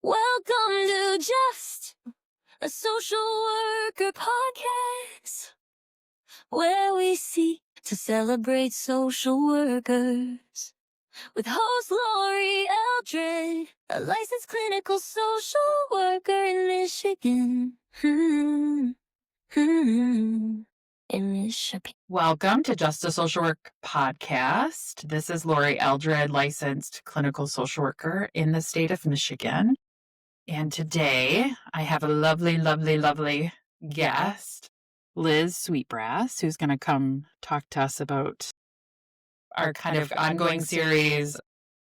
Welcome to Just a Social Worker Podcast, where we seek to celebrate social workers. With host Lori Eldred, a licensed clinical social worker in Michigan. In Michigan. Welcome to Just a Social Work Podcast. This is Lori Eldred, licensed clinical social worker in the state of Michigan. And today I have a lovely guest, Liz Sweetbrass, who's going to come talk to us about our kind of ongoing series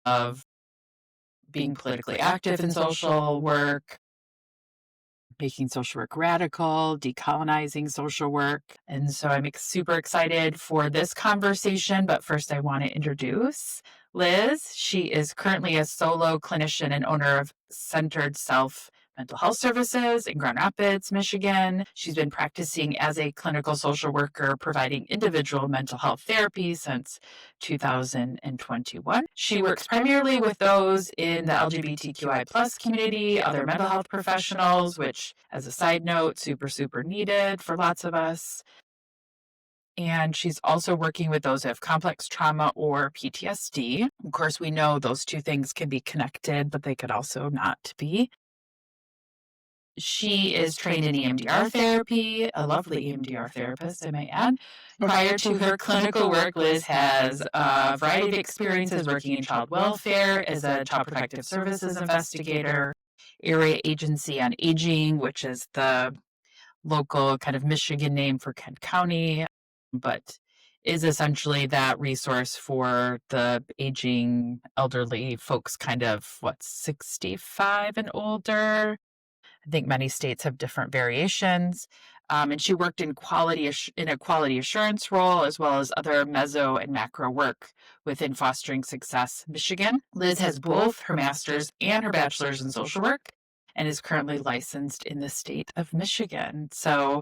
of being politically active in social work, making social work radical, decolonizing social work. And so I'm super excited for this conversation. But first, I want to introduce Liz. She is currently a solo clinician and owner of Centered Self Mental Health Services in Grand Rapids, Michigan. She's been practicing as a clinical social worker, providing individual mental health therapy since 2021. She works primarily with those in the LGBTQI plus community, other mental health professionals, which, as a side note, super needed for lots of us. And she's also working with those who have complex trauma or PTSD. Of course, we know those two things can be connected, but they could also not be. She is trained in EMDR therapy, a lovely EMDR therapist, I may add. Prior to her clinical work, Liz has a variety of experiences working in child welfare as a child protective services investigator, area agency on aging, which is the local kind of Michigan name for Kent County, but is essentially that resource for the aging elderly folks, kind of 65 and older. I think many states have different variations. And she worked in a quality assurance role, as well as other meso and macro work within Fostering Success Michigan. Liz has both her master's and her bachelor's in social work and is currently licensed in the state of Michigan. So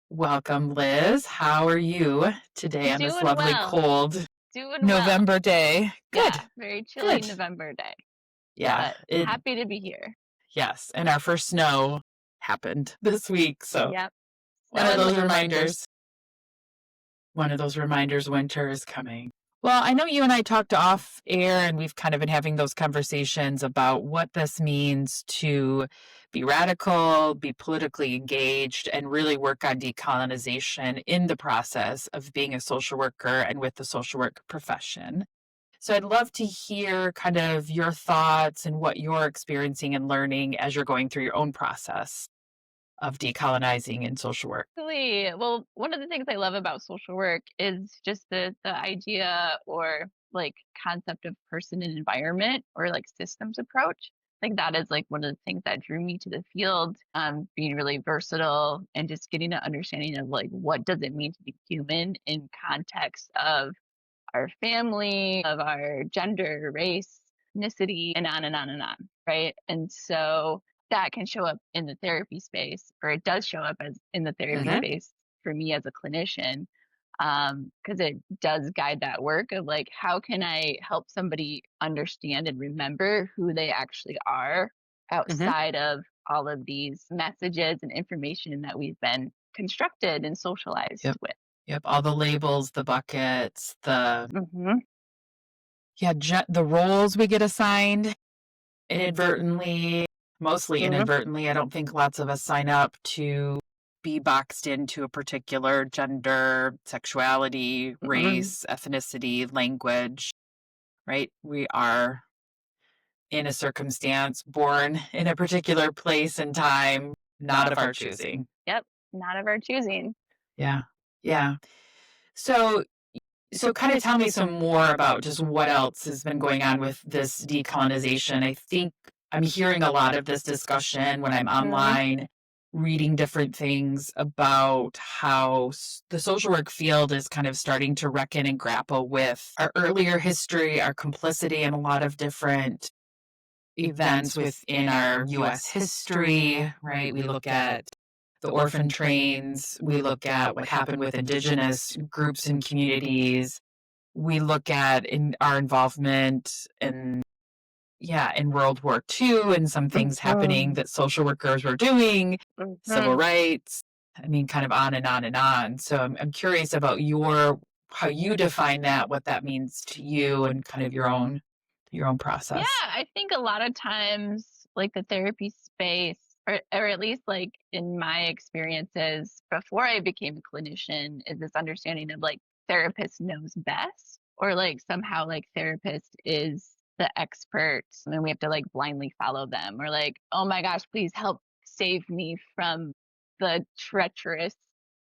welcome, Liz. How are you today on this lovely cold November day? Good. Yeah, very chilly November day. Yeah. Happy to be here. Yes, and our first snow happened this week, so yep. One of those reminders winter is coming. Well, I know you and I talked off air, and we've kind of been having those conversations about what this means to be radical, be politically engaged, and really work on decolonization in the process of being a social worker and with the social work profession. So I'd love to hear kind of your thoughts and what you're experiencing and learning as you're going through your own process of decolonizing in social work. Well, one of the things I love about social work is just the idea or like concept of person and environment or like systems approach. Like that is like one of the things that drew me to the field, being really versatile and just getting an understanding of like what does it mean to be human in context of our family, of our gender, race, ethnicity, and on and on and on, right? And so that can show up in the therapy space, or it does show up as in the therapy space for me as a clinician, because it does guide that work of like, how can I help somebody understand and remember who they actually are outside of all of these messages and information that we've been constructed and socialized with. Yep, all the labels, the buckets, the roles we get assigned inadvertently, mostly inadvertently. I don't think lots of us sign up to be boxed into a particular gender, sexuality, race, ethnicity, language, right? We are in a circumstance, born in a particular place and time, not of our choosing. Yep, not of our choosing. Yeah. So kind of tell me some more about just what else has been going on with this decolonization. I think I'm hearing a lot of this discussion when I'm online, reading different things about how the social work field is kind of starting to reckon and grapple with our earlier history, our complicity in a lot of different events within our U.S. history, right? We look at the orphan trains. We look at what happened with Indigenous groups and communities. We look at our involvement in in World War II and some things happening that social workers were doing, civil rights. I mean, kind of on and on and on. So I'm curious about how you define that, what that means to you, and kind of your own process. Yeah, I think a lot of times, like the therapy space, or at least like in my experiences before I became a clinician, is this understanding of like therapist knows best, or like somehow like therapist is the expert and then we have to like blindly follow them, or like, oh my gosh, please help save me from the treacherous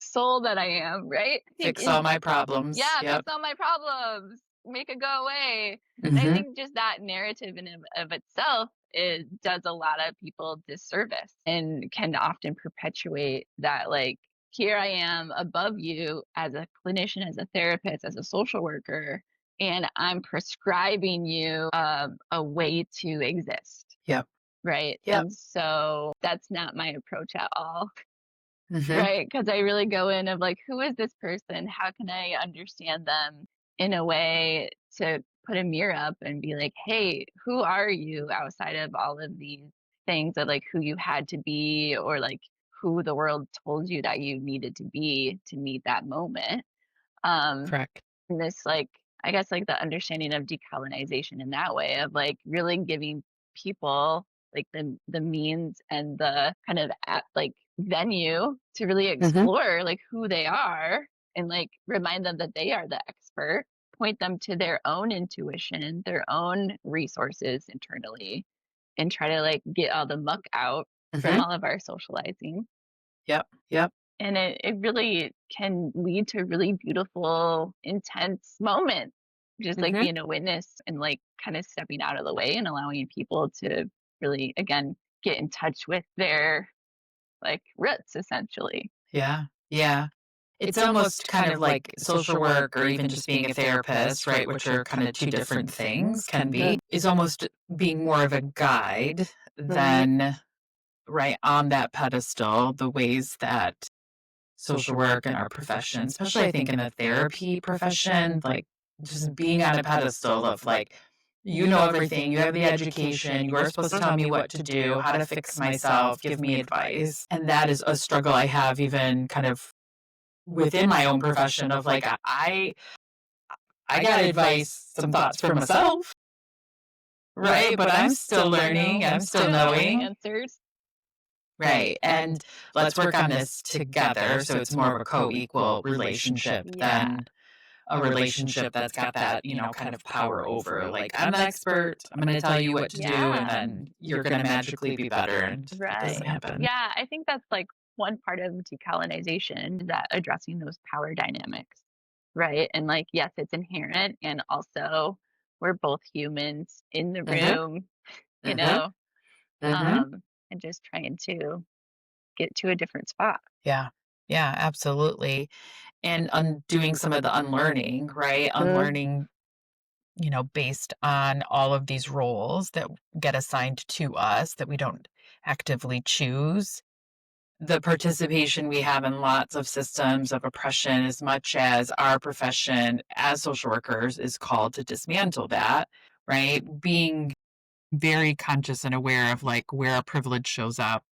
soul that I am, right? Fix all my problems. Yeah, Yep. fix all my problems, make it go away. And I think just that narrative in of itself, it does a lot of people disservice and can often perpetuate that, like, here I am above you as a clinician, as a therapist, as a social worker, and I'm prescribing you a way to exist. Yep. Right. Yep. And so that's not my approach at all. Mhm. Right, because I really go in of like, who is this person? How can I understand them in a way to put a mirror up and be like, hey, who are you outside of all of these things of like who you had to be, or like who the world told you that you needed to be to meet that moment? Correct. And this like, I guess like the understanding of decolonization in that way of like really giving people like the means and the kind of like venue to really explore like who they are, and like remind them that they are the expert, point them to their own intuition, their own resources internally, and try to like get all the muck out from all of our socializing. Yep. Yep. And it really can lead to really beautiful, intense moments. Just like being a witness and like kind of stepping out of the way and allowing people to really, again, get in touch with their like roots, essentially. Yeah. Yeah. It's almost kind of like social work or even just being a therapist, right? Which are kind of two different things, can be, is almost being more of a guide than right on that pedestal, the ways that social work and our profession, especially I think in the therapy profession, like just being on a pedestal of like, you know everything, you have the education, you are supposed to tell me what to do, how to fix myself, give me advice. And that is a struggle I have even kind of within my own profession of like, I got advice, some thoughts for myself, right? But I'm still learning, I'm still knowing. Answers. Right. And let's work on this together. So it's more of a co-equal relationship than a relationship that's got that, kind of power over. Like, I'm the expert. I'm going to tell you what to do, and then you're going to magically be better. And it doesn't happen. Yeah, I think that's like one part of decolonization, that addressing those power dynamics, right? And like, yes, it's inherent, and also we're both humans in the room, you know, and just trying to get to a different spot. Yeah. Yeah, absolutely. And undoing some of the unlearning, right? Unlearning, based on all of these roles that get assigned to us that we don't actively choose. The participation we have in lots of systems of oppression, as much as our profession as social workers is called to dismantle that, right? Being very conscious and aware of like where our privilege shows up,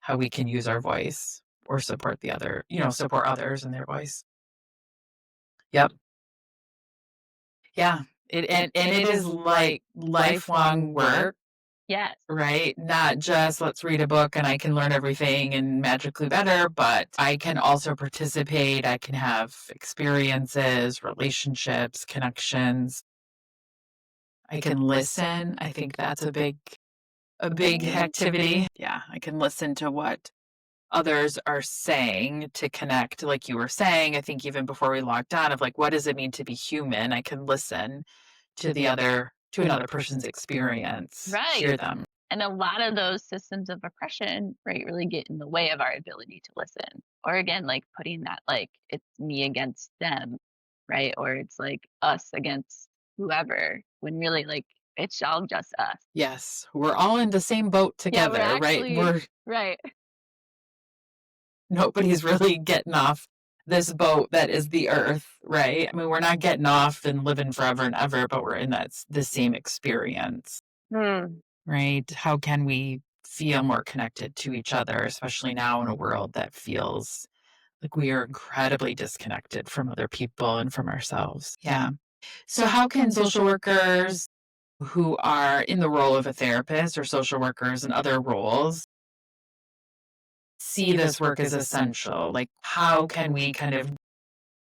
how we can use our voice or support the other, support others in their voice. Yep. Yeah. And it is like lifelong work. Yes. Right? Not just let's read a book and I can learn everything and magically better, but I can also participate. I can have experiences, relationships, connections. I can listen. I think that's a big activity. Yeah. I can listen to what others are saying to connect, like you were saying, I think even before we logged on, of like, what does it mean to be human? I can listen to another person's experience, hear them. And a lot of those systems of oppression, right, really get in the way of our ability to listen. Or again, like putting that like it's me against them, right? Or it's like us against whoever, when really like it's all just us. Yes, we're all in the same boat together, right? Right. Nobody's really getting off this boat that is the earth, right? I mean, we're not getting off and living forever and ever, but we're in the same experience. Mm. right? How can we feel more connected to each other, especially now in a world that feels like we are incredibly disconnected from other people and from ourselves? Yeah. So, how can social workers who are in the role of a therapist or social workers in other roles see this work as essential? Like, how can we kind of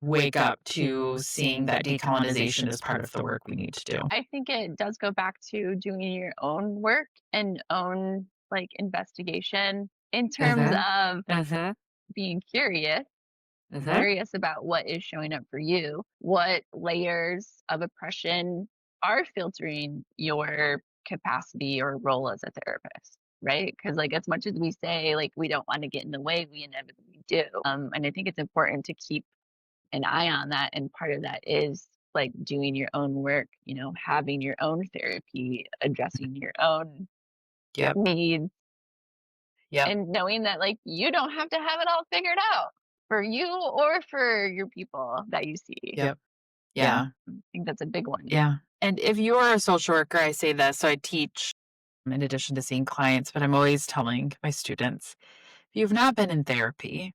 wake up to seeing that decolonization is part of the work we need to do? I think it does go back to doing your own work and own like investigation in terms of being curious about what is showing up for you, what layers of oppression are filtering your capacity or role as a therapist, right? Because like as much as we say like we don't want to get in the way, we inevitably do. And I think it's important to keep an eye on that, and part of that is like doing your own work, having your own therapy, addressing your own Yep. needs, Yep. and knowing that like you don't have to have it all figured out for you or for your people that you see. Yep. Yeah. I think that's a big one. Yeah. And if you're a social worker, I say this, so I teach in addition to seeing clients, but I'm always telling my students, if you've not been in therapy,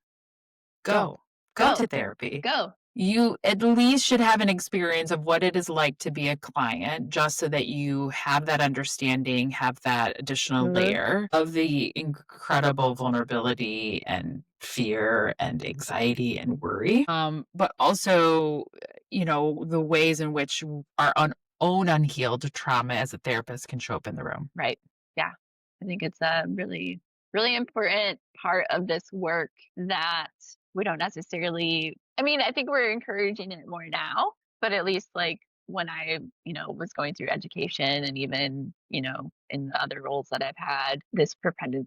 go. Go to therapy. Go. You at least should have an experience of what it is like to be a client, just so that you have that understanding, have that additional layer of the incredible vulnerability and fear and anxiety and worry. But also, the ways in which our own unhealed trauma as a therapist can show up in the room. Right. Yeah. I think it's a really, really important part of this work that we don't necessarily, I mean, I think we're encouraging it more now, but at least like when I, was going through education and even, in the other roles that I've had, this propensity,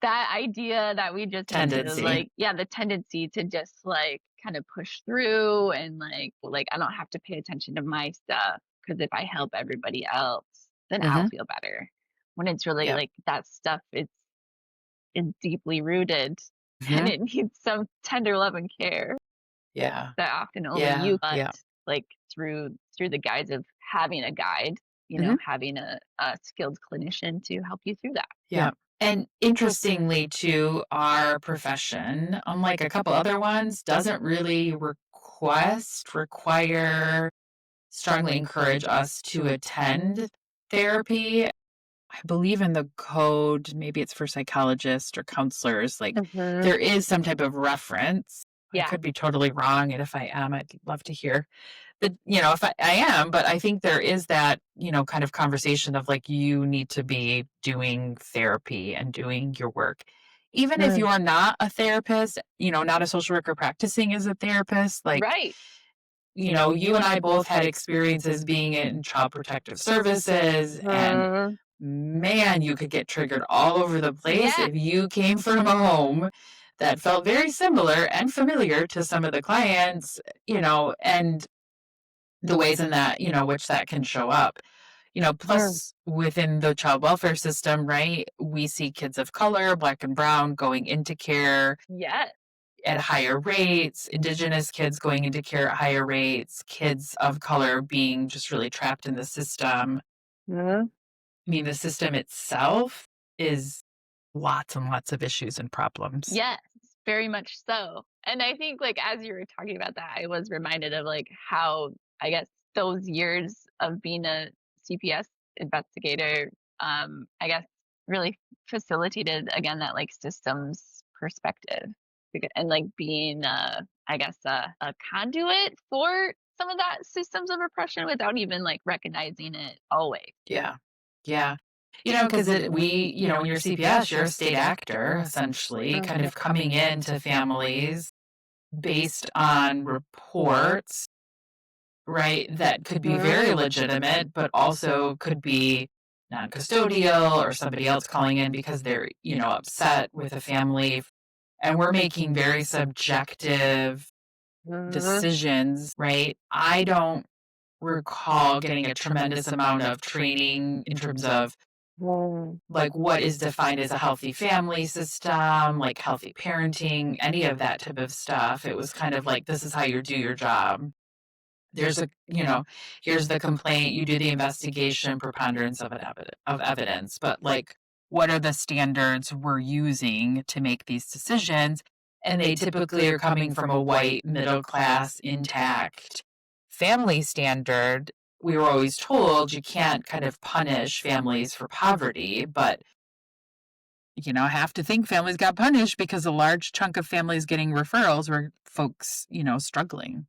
that idea that we just Tendency. like, yeah, the tendency to just like kind of push through and like I don't have to pay attention to my stuff because if I help everybody else, then I'll feel better. When it's really Yep. like that stuff, it's deeply rooted and it needs some tender love and care Yeah. that often only Yeah. you Yeah. like through the guise of having a guide, having a skilled clinician to help you through that. Yeah. And interestingly, too, our profession, unlike a couple other ones, doesn't really require, strongly encourage us to attend therapy. I believe in the code, maybe it's for psychologists or counselors, like there is some type of reference. I Yeah. could be totally wrong. And if I am, I'd love to hear if I am, but I think there is that, kind of conversation of like, you need to be doing therapy and doing your work. Even if you are not a therapist, not a social worker practicing as a therapist, like, Right. you and I both had experiences being in child protective services, and man, you could get triggered all over the place Yeah. if you came from a home that felt very similar and familiar to some of the clients, and the ways in that, which that can show up. Plus within the child welfare system, right? We see kids of color, Black and brown, going into care Yes. at higher rates, Indigenous kids going into care at higher rates, kids of color being just really trapped in the system. I mean, the system itself is lots and lots of issues and problems. Yes, very much so. And I think like as you were talking about that, I was reminded of like how I guess those years of being a CPS investigator, I guess really facilitated again that like systems perspective and like being I guess a conduit for some of that systems of oppression without even like recognizing it always. Yeah. Yeah. Because when you're CPS, you're a state actor, essentially, kind of coming into families based on reports, right, that could be very legitimate, but also could be non-custodial or somebody else calling in because they're, upset with a family. And we're making very subjective decisions, right? I don't recall getting a tremendous amount of training in terms of like what is defined as a healthy family system, like healthy parenting, any of that type of stuff. It was kind of like, this is how you do your job. there's a, here's the complaint, you do the investigation, preponderance of evidence, but like, what are the standards we're using to make these decisions? And they typically are coming from a white, middle class, intact family standard. We were always told you can't kind of punish families for poverty, but I have to think families got punished because a large chunk of families getting referrals were folks, struggling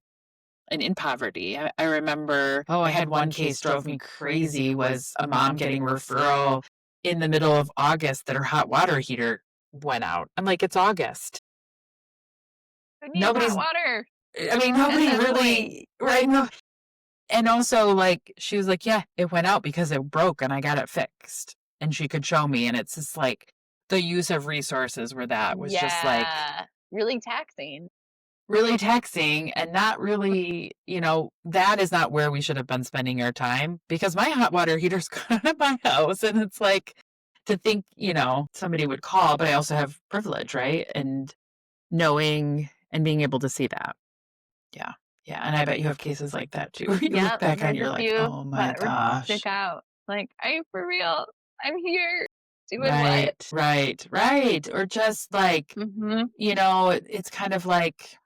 and in poverty. I remember, I had one case drove me crazy, was a mom getting referral in the middle of August that her hot water heater went out. I'm like, it's August. Who needs Nobody's, hot water? nobody this really, right? No. And also, like, she was like, yeah, it went out because it broke and I got it fixed. And she could show me. And it's just like the use of resources where that was just like really taxing. really taxing and not really, that is not where we should have been spending our time, because my hot water heater's gone at my house. And it's like, to think, somebody would call, but I also have privilege, right? And knowing and being able to see that. Yeah. Yeah. And I bet you have cases like that too. You look back and you're like, oh my gosh. Stick out. Like, are you for real? I'm here. Doing right, what? Right. Or just like, it's kind of like,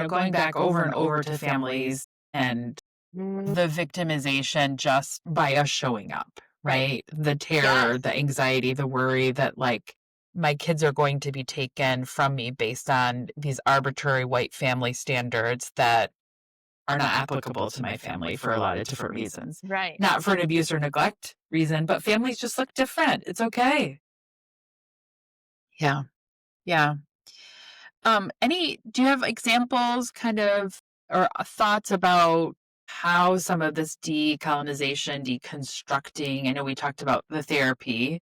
going back over and over to families and the victimization just by us showing up, right? The terror, Yes. the anxiety, the worry that like my kids are going to be taken from me based on these arbitrary white family standards that are not applicable to my family for a lot of different reasons. Right. Not for an abuse or neglect reason, but families just look different. It's okay. Yeah. Yeah. Do you have examples kind of or thoughts about how some of this decolonization, deconstructing, I know we talked about the therapy,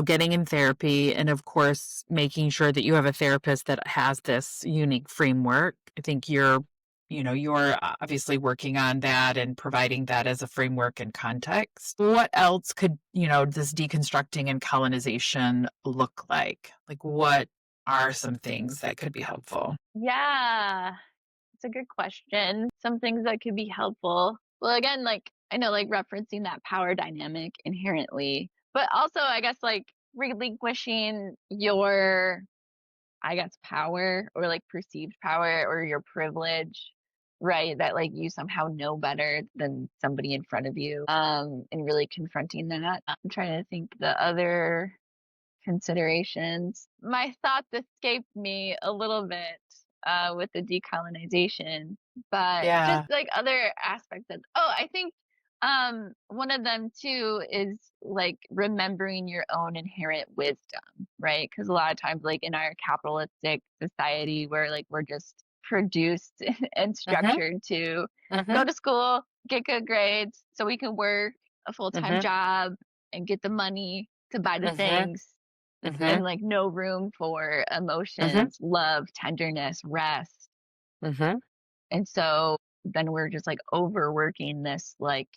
getting in therapy, and of course, making sure that you have a therapist that has this unique framework. I think you're obviously working on that and providing that as a framework and context. What else could, this deconstructing and colonization look like? Like, what are some things that could be helpful? Yeah. It's a good question. Some things that could be helpful. Well, again, like, I know, like, referencing that power dynamic inherently, but also, I guess, like, relinquishing your, I guess, power or like perceived power or your privilege, right? That like you somehow know better than somebody in front of you. And really confronting that. I'm trying to think the other considerations. My thoughts escaped me a little bit with the decolonization, but just like other aspects of, I think one of them too is like remembering your own inherent wisdom, right? Because a lot of times, like in our capitalistic society, where like we're just produced and structured to go to school, get good grades, so we can work a full-time job and get the money to buy the things, and like no room for emotions, love, tenderness, rest. And so then we're just like overworking this, like,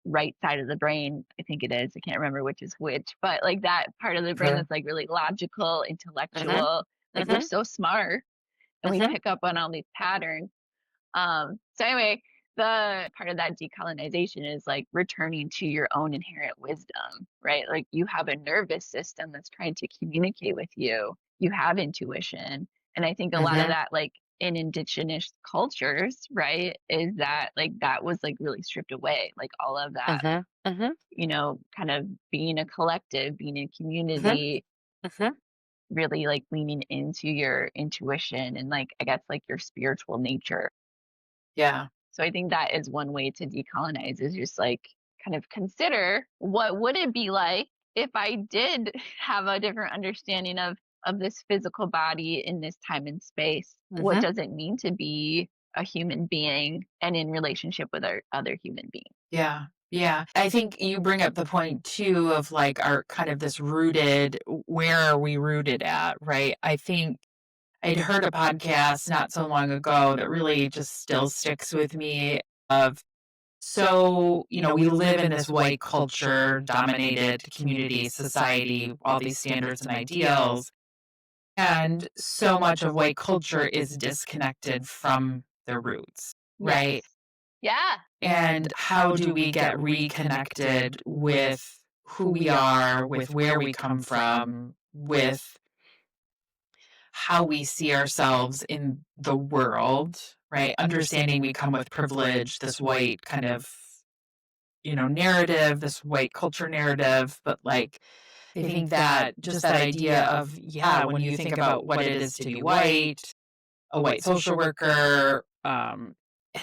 right side of the brain. I think it is. I can't remember which is which, but like that part of the brain that's like really logical, intellectual. Like we're so smart and we pick up on all these patterns. So anyway, the part of that decolonization is like returning to your own inherent wisdom, right? Like you have a nervous system that's trying to communicate with you. You have intuition. And I think a lot of that, like in indigenous cultures, right, is that like that was like really stripped away. Like all of that, kind of being a collective, being in community, really like leaning into your intuition and like, I guess, like your spiritual nature. Yeah. So I think that is one way to decolonize, is just like kind of consider what would it be like if I did have a different understanding of this physical body in this time and space. What does it mean to be a human being and in relationship with our other human beings? Yeah. Yeah. I think you bring up the point too of like our kind of this rooted, where are we rooted at, right? I think I'd heard a podcast not so long ago that really just still sticks with me of, so, we live in this white culture dominated community, society, all these standards and ideals. And so much of white culture is disconnected from their roots. right? Yes. Yeah. And how do we get reconnected with who we are, with where we come from, with how we see ourselves in the world, right? Understanding we come with privilege, this white kind of, narrative, this white culture narrative, but like, I think that just that idea of, yeah, when you think about what it is to be white, a white social worker, and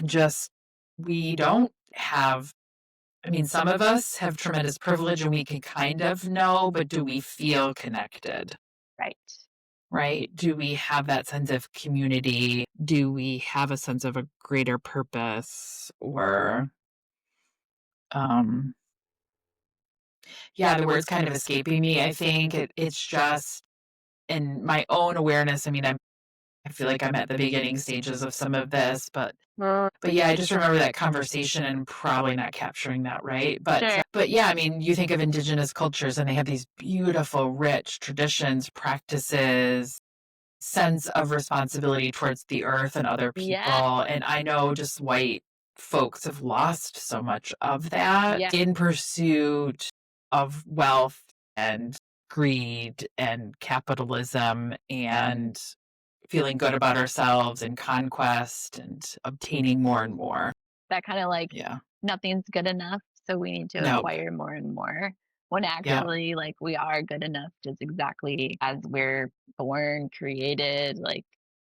just we don't have, I mean, some of us have tremendous privilege and we can kind of know, but do we feel connected? Right. Right? Do we have that sense of community? Do we have a sense of a greater purpose? Or, um, yeah, the word's kind of escaping me. I think it's just in my own awareness. I mean, I feel like I'm at the beginning stages of some of this, but yeah, I just remember that conversation and probably not capturing that right. Sure. But yeah, I mean, you think of indigenous cultures and they have these beautiful, rich traditions, practices, sense of responsibility towards the earth and other people. Yeah. And I know just white folks have lost so much of that Yeah. in pursuit of wealth and greed and capitalism and feeling good about ourselves and conquest and obtaining more and more. That kind of like Yeah. nothing's good enough, so we need to Nope. acquire more and more. When Yeah. actually, like, we are good enough just exactly as we're born, created. Like,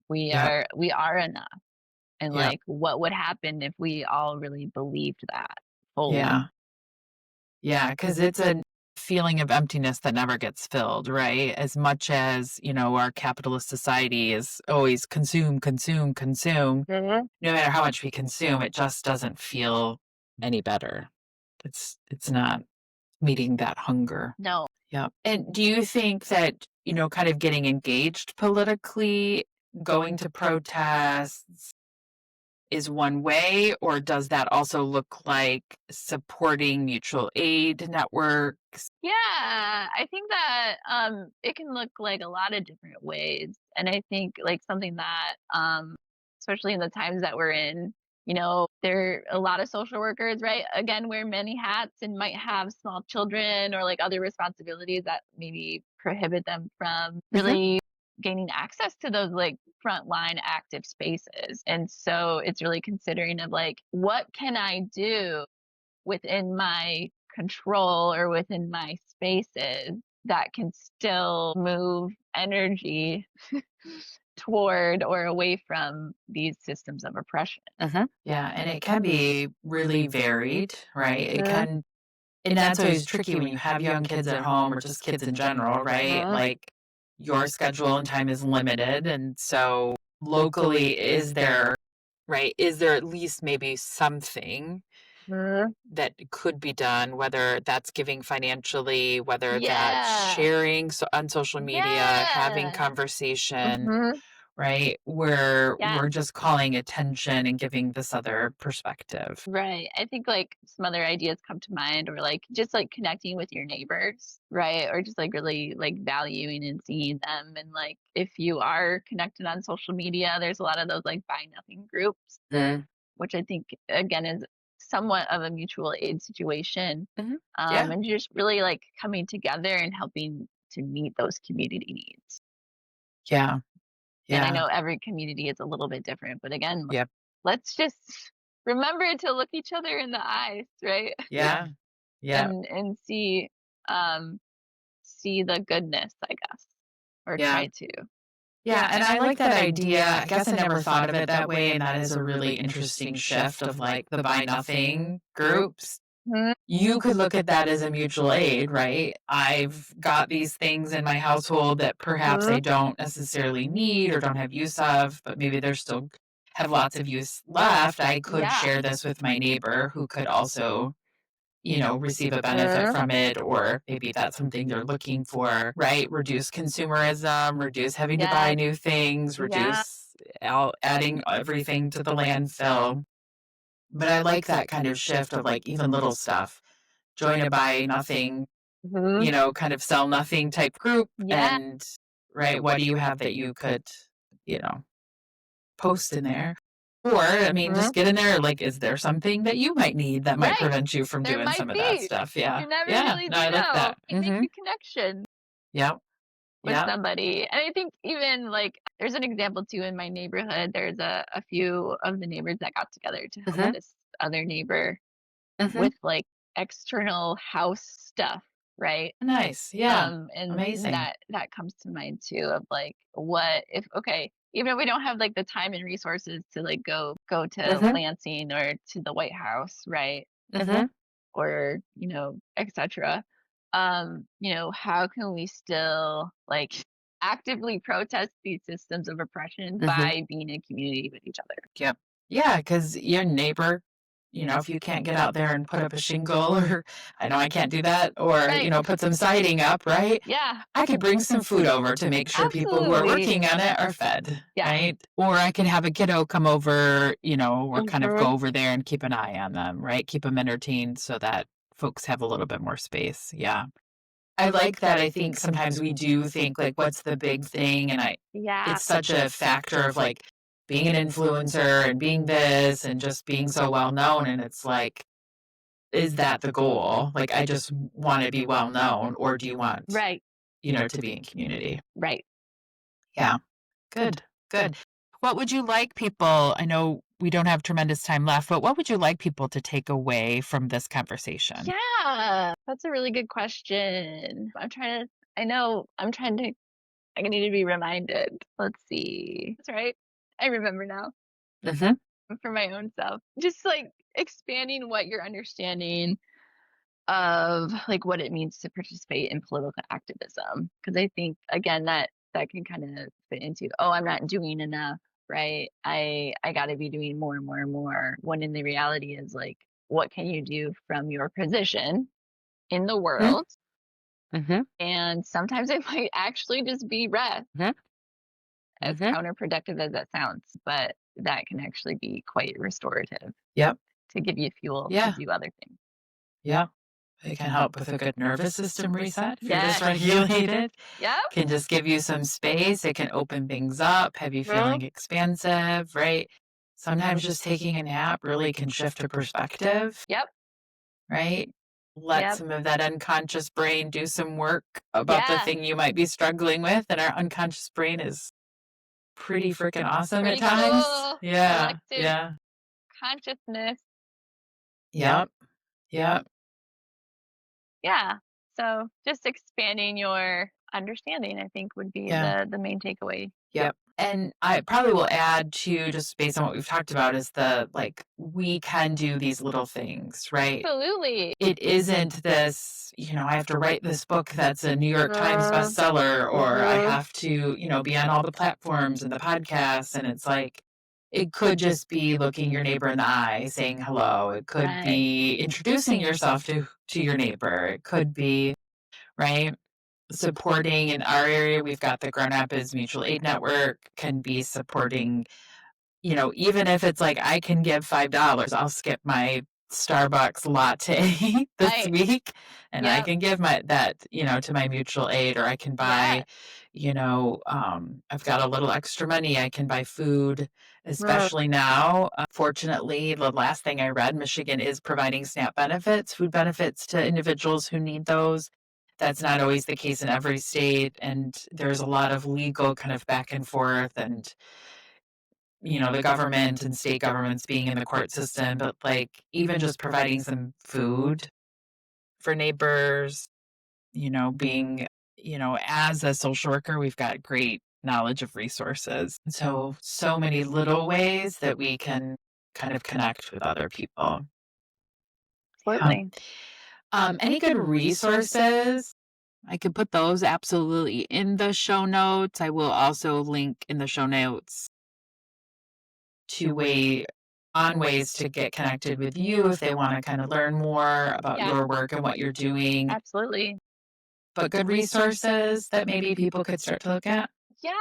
Yep. we are enough. And Yep. like, what would happen if we all really believed that fully? Yeah. Yeah. Because it's a feeling of emptiness that never gets filled, right? As much as, our capitalist society is always consume, consume, consume. Mhm. No matter how much we consume, it just doesn't feel any better. It's not meeting that hunger. No. Yeah. And do you think that, kind of getting engaged politically, going to protests is one way, or does that also look like supporting mutual aid networks? Yeah, I think that it can look like a lot of different ways. And I think like something that especially in the times that we're in, there are a lot of social workers, right? Again, wear many hats and might have small children or like other responsibilities that maybe prohibit them from really gaining access to those like frontline active spaces. And so it's really considering of like, what can I do within my control or within my spaces that can still move energy toward or away from these systems of oppression. Yeah, and it can be really varied, right? It can, and that's always tricky when you have young kids at home or just kids in general, right? Like your schedule and time is limited. And so locally, is there at least maybe something that could be done, whether that's giving financially, whether that's Yeah. sharing on social media, having Yeah. conversation, Mhm. right? Where Yeah. we're just calling attention and giving this other perspective. Right. I think like some other ideas come to mind or like just like connecting with your neighbors, right? Or just like really like valuing and seeing them. And like if you are connected on social media, there's a lot of those like buy nothing groups, which I think again is somewhat of a mutual aid situation. Yeah. And just really like coming together and helping to meet those community needs. Yeah. And I Yeah. know every community is a little bit different, but again, Yep. let's just remember to look each other in the eyes, right? Yeah. Yeah. And see the goodness, I guess, or Yeah. try to. Yeah, and I like that idea. I guess I never thought of it that way, and that is a really interesting shift of like the buy nothing groups. Mhm. You could look at that as a mutual aid, right? I've got these things in my household that perhaps I don't necessarily need or don't have use of, but maybe they're still have lots of use left. I could Yeah. share this with my neighbor who could also, receive a benefit from it, or maybe that's something they're looking for, right? Reduce consumerism, reduce having to buy Yes. new things, Yeah. reduce adding everything to the landfill. But I like that kind of shift of like even little stuff. Join a buy nothing, Mhm. kind of sell nothing type group. Yeah. And, right, what do you have that you could, you know, post in there? Or, I mean, just get in there, like, is there something that you might need that might Right. prevent you from There doing might some of that be. stuff? Yeah. You never Yeah. really No, do I like know. that. You make a connection Yep. with Yep. somebody. And I think even like there's an example too in my neighborhood. There's a few of the neighbors that got together to help this other neighbor with like external house stuff, right? Nice. Yeah. And Amazing. that comes to mind too of like what if okay, even if we don't have like the time and resources to like go to Lansing or to the White House, right? Or, you know, etc. You know, how can we still like actively protest these systems of oppression by being in community with each other? Yep. Yeah, because your neighbor, if you can't get out there and put up a shingle, or I know I can't do that, or, Right. put some siding up, right? Yeah. I could bring some food over to make sure people who are Absolutely. working on it are fed, Yeah. right? Or I can have a kiddo come over, or kind of go Mhm. over there and keep an eye on them, right? Keep them entertained so that folks have a little bit more space. Yeah. I like that. I think sometimes we do think like, what's the big thing? And Yeah. it's such a factor of like being an influencer and being this and just being so well known. And it's like, is that the goal? Like, I just want to be well known, or do you want, Right. to be in community? Right. Yeah. Good. Good. What would you like people? I know we don't have tremendous time left, but what would you like people to take away from this conversation? Yeah. That's a really good question. I need to be reminded. Let's see. That's right. I remember now for my own self. Just like expanding what you're understanding of like what it means to participate in political activism. Because I think again that can kind of fit into, oh, I'm not doing enough, right? I gotta be doing more and more and more. When in the reality is like, what can you do from your position in the world? And sometimes it might actually just be rest, as counterproductive as that sounds, but that can actually be quite restorative Yep. to give you fuel Yeah. to do other things. Yep. It can help with a good nervous system reset if you're Yes. dysregulated. Yep. Can just give you some space. It can open things up, have you feeling expansive, right? Sometimes just taking a nap really can shift a perspective, Yep. right? Let Yep. some of that unconscious brain do some work about the Yeah. thing you might be struggling with. And our unconscious brain is pretty freaking awesome Pretty at times. cool. Yeah. Collective Yeah. consciousness. Yep. Yep. Yeah. So just expanding your understanding, I think, would be Yeah. the main takeaway. Yep. And I probably will add to, just based on what we've talked about, is we can do these little things, right? Absolutely. It isn't this, I have to write this book that's a New York Times bestseller, or I have to, be on all the platforms and the podcasts. And it's like, it could just be looking your neighbor in the eye, saying hello. It could Right. be introducing yourself to your neighbor. It could be, right? Supporting in our area, we've got the Grand Rapids Mutual Aid Network, can be supporting, even if it's like I can give $5, I'll skip my Starbucks latte this Right. week, and I Yep. can give that, to my mutual aid, or I can buy, I've got a little extra money, I can buy food, especially now. Fortunately, the last thing I read, Michigan is providing SNAP benefits, food benefits to individuals who need those. That's not always the case in every state, and there's a lot of legal kind of back and forth, and the government and state governments being in the court system, but like even just providing some food for neighbors, being, as a social worker, we've got great knowledge of resources. So many little ways that we can kind of connect with other people. Absolutely. Any good resources? I could put those absolutely in the show notes. I will also link in the show notes to ways to get connected with you if they want to kind of learn more about your work and what you're doing. Absolutely. But good resources that maybe people could start to look at. Yeah.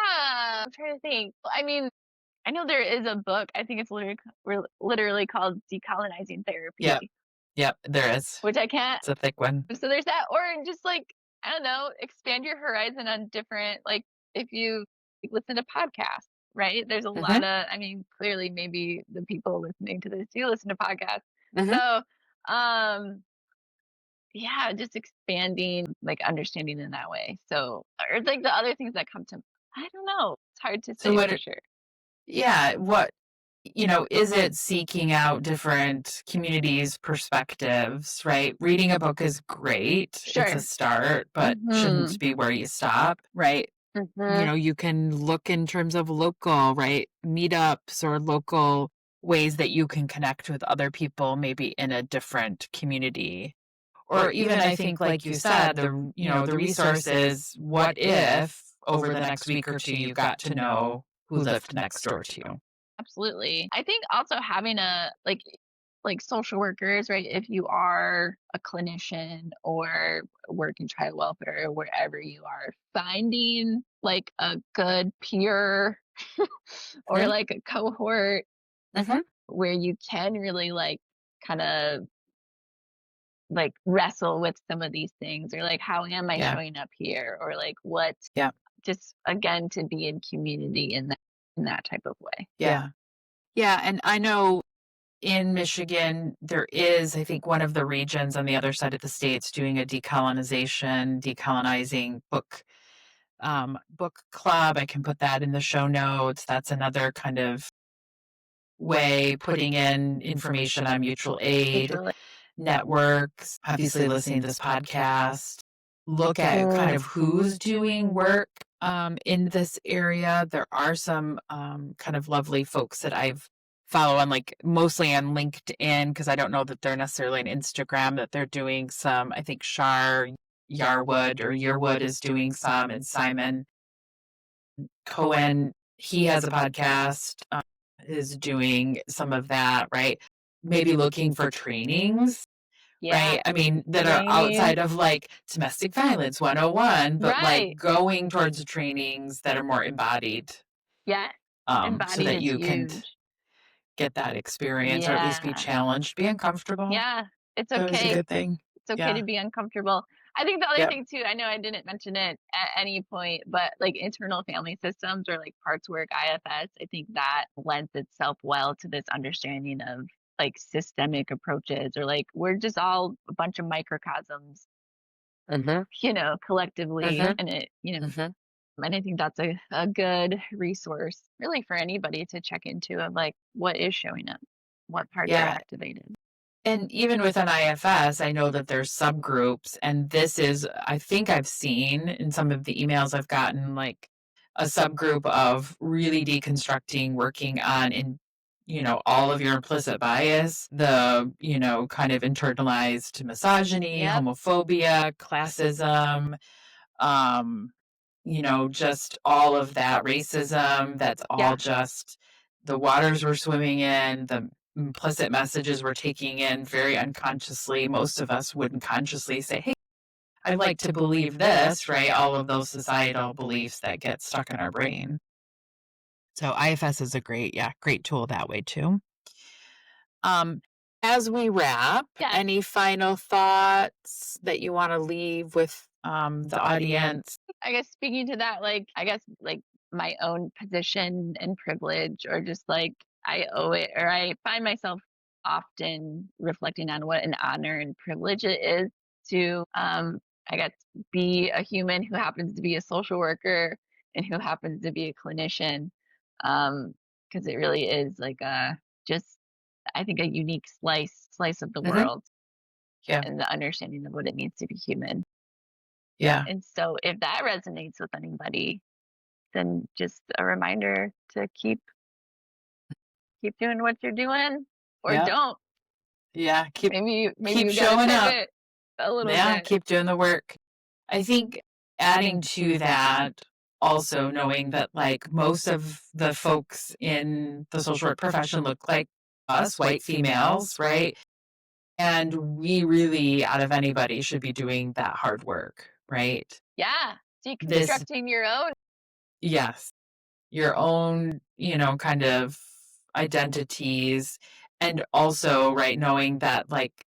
I'm trying to think. I mean, I know there is a book. I think it's literally called Decolonizing Therapy. Yep, there is. Which I can't. It's a thick one. So there's that, or just like, I don't know, expand your horizon on different, like if you listen to podcasts, right? There's a lot of, I mean, clearly maybe the people listening to this do listen to podcasts. So, yeah, just expanding, like understanding in that way. So, or like the other things that come to, I don't know. It's hard to So say what? for sure. Yeah, what is it seeking out different communities' perspectives, right? Reading a book is great. It's a Sure. start, but shouldn't be where you stop, right? You can look in terms of local, right? Meetups or local ways that you can connect with other people, maybe in a different community. Or even I think, like you said, the resource is what if over the next week or two you got to know who lived next door to you. Absolutely. I think also having a like social workers, right? If you are a clinician or work in child welfare or wherever you are, finding like a good peer or Mhm. like a cohort Mhm. where you can really like kind of like wrestle with some of these things or like how am I Yeah. showing up here or like what Yeah. just again to be in community in that type of way. Yeah. Yeah. And I know in Michigan, there is, I think, one of the regions on the other side of the states doing a decolonizing book club. I can put that in the show notes. That's another kind of way putting in information on mutual aid networks, obviously listening to this podcast, look at kind of who's doing work in this area. There are some kind of lovely folks that I've follow on like mostly on LinkedIn because I don't know that they're necessarily on Instagram that they're doing some. I think Shar Yarwood or Yearwood is doing some, and Simon Cohen, he has a podcast, is doing some of that, right? Maybe looking for trainings, Yeah. right? I mean, that are Training. outside of like domestic violence 101, but like Right. going towards trainings that are more embodied, Yeah. so Embodied that is you can huge. get that experience or at least be Yeah. challenged, be uncomfortable. Yeah. It's That was a okay. good thing. It's okay Yeah. to be uncomfortable. I think the other Yep. thing too, I know I didn't mention it at any point, but like internal family systems or like parts work IFS, I think that lends itself well to this understanding of like systemic approaches or like we're just all a bunch of microcosms, collectively and it, and I think that's a good resource really for anybody to check into of like what is showing up, what parts are Yeah. activated. And even with an IFS, I know that there's subgroups, and this is, I think I've seen in some of the emails I've gotten, like a subgroup of really deconstructing, working on all of your implicit bias, kind of internalized misogyny, Yep. homophobia, classism, um, just all of that racism. That's all Yeah. just the waters we're swimming in, the implicit messages we're taking in very unconsciously. Most of us wouldn't consciously say, hey, I'd like to believe this, right? All of those societal beliefs that get stuck in our brain. So IFS is a great tool that way too. Um, as we wrap, Yeah. any final thoughts that you want to leave with the audience? I guess speaking to that, like, I guess, like, my own position and privilege, or just like I owe it, or I find myself often reflecting on what an honor and privilege it is to, I guess, be a human who happens to be a social worker and who happens to be a clinician. Because it really is like just, I think, a unique slice of the Mhm. world Yeah. and the understanding of what it means to be human. Yeah. And so if that resonates with anybody, then just a reminder to keep doing what you're doing or Yeah. don't. Yeah. Maybe Keep you gotta showing up. pivot a little Yeah. bit. Keep doing the work. I think adding to that, also knowing that like most of the folks in the social work profession look like us, white females, right? And we really, out of anybody, should be doing that hard work, right? Yeah. This, Deconstructing your own. yes, your own, kind of identities. And also, right, knowing that like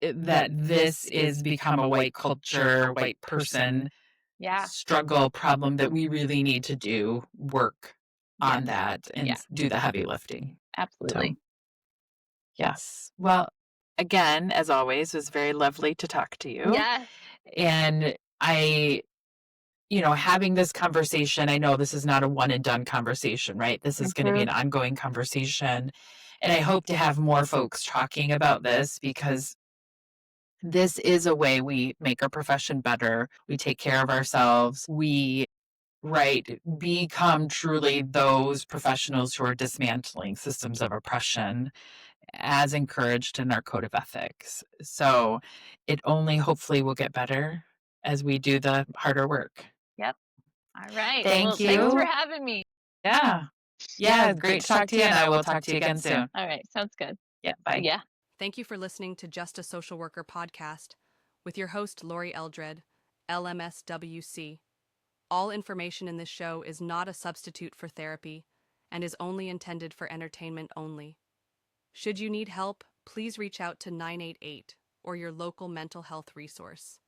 that this is become a white culture, white person Yeah. struggle problem that we really need to do work on that and Yeah. do the heavy lifting. Absolutely. Yes. Well, again, as always, it was very lovely to talk to you. Yes. And having this conversation, I know this is not a one and done conversation, right? This is going to be an ongoing conversation. And I hope to have more folks talking about this because this is a way we make our profession better. We take care of ourselves. We become truly those professionals who are dismantling systems of oppression as encouraged in our code of ethics. So it only hopefully will get better as we do the harder work. Yep. All right. Thank Well, thanks for you. having me. Yeah. Yeah, great to talk to you, and I will talk to you again soon. All right. Sounds good. Yeah, bye. Yeah. Thank you for listening to Just a Social Worker podcast with your host, Lori Eldred, LMSW-C. All information in this show is not a substitute for therapy and is only intended for entertainment only. Should you need help, please reach out to 988 or your local mental health resource.